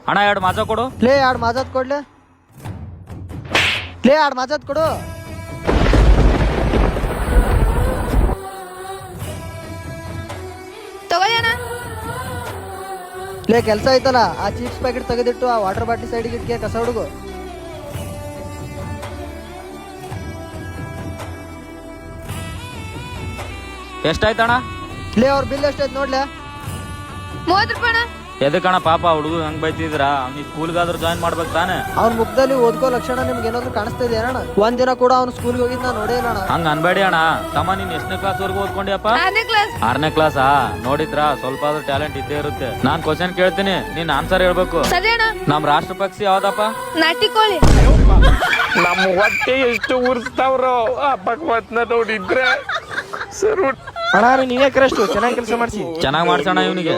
ಅಣ್ಣ 2 ಮಾಜಾ ಕೊಡು. ಲೇ 2 ಮಾಜಾದ್ ಕೊಡ್ಲೆ. ಲೇ 2 ಮಾಜಾದ್ ಕೊಡು. ತಗೊಳ್ಳಿ ಅಣ್ಣ. ಲೇ ಕೆಲ್ಸ ಐತಲ್ಲ, ಆ ಚಿಪ್ಸ್ ಪ್ಯಾಕೆಟ್ ತೆಗೆದಿಟ್ಟು ಆ ವಾಟರ್ ಬಾಟ್ಲಿ ಸೈಡ್ಗೆ ಇಟ್ಕೆ ಕಸ ಹುಡುಗು. ಎಷ್ಟಾಯ್ತಣ್ಣ? ಲೇ ಅವ್ರ ಬಿಲ್ ಎಷ್ಟೈತ್ ನೋಡ್ಲೆ. 30 ರೂಪಾಯಿ ಅಣ್ಣ. ಎದಕ್ಕಣ್ಣ ಪಾಪ ಹುಡುಗ ಹಂಗ್ ಬೈತಿದ್ರ? ಅವ್ನಿಗೆ ಸ್ಕೂಲ್ಗಾದ್ರೂ ಜಾಯಿನ್ ಮಾಡ್ಬೇಕು ತಾನೆ. ಅವ್ನ ಮುಖದಲ್ಲಿ ಓದ್ಕೋ ಲಕ್ಷಣ ನಿಮ್ಗೆ ಏನಾದ್ರು ಕಾಣಿಸ್ತಾ ಇದೆ ಅಣ್ಣ? ಒಂದ್ ದಿನ ಕೂಡ ಅವ್ನು ಸ್ಕೂಲ್ಗೆ ಹೋಗಿದ್ ನಾ ನೋಡೇ ಇಲ್ಲ ಅಣ್ಣ. ಹಂಗ ಅನ್ಬೇಡಿ ಅಣ್ಣ. ತಮ್ಮ ನೀನ್ ಎಷ್ಟನೇ ಕ್ಲಾಸ್ ವರ್ಗು ಓದ್ಕೊಂಡಿಯಪ್ಪ? 6ನೇ ಕ್ಲಾಸ್. 6ನೇ ಕ್ಲಾಸಾ? ನೋಡಿದ್ರ ಸ್ವಲ್ಪ ಆದ್ರೂ ಟ್ಯಾಲೆಂಟ್ ಇದ್ದೇ ಇರುತ್ತೆ. ನಾನ್ ಕ್ವಶನ್ ಕೇಳ್ತೀನಿ, ನೀನ್ ಆನ್ಸರ್ ಹೇಳ್ಬೇಕು. ಸರಿ ಅಣ್ಣ. ನಮ್ ರಾಷ್ಟ್ರ ಪಕ್ಷಿ ಯಾವ್ದಪ್ಪ? ನಾಟಿ ಕೋಳಿ. ನಮ್ಮ ಹೊಟ್ಟೆ ಎಷ್ಟು ಉರ್ಸ್ತಾವ್ರೋ ಆ ಭಗವತ್ನ ನೋಡಿದ್ರೆ ಸರ್. ಅಣ್ಣ ನೀವೇ ಕರೆಷ್ಟು ಚೆನ್ನಾಗಿ ಕೆಲಸ ಮಾಡಿಸಿ. ಚೆನ್ನಾಗ್ ಮಾಡ್ಸೋಣ ಇವನಿಗೆ.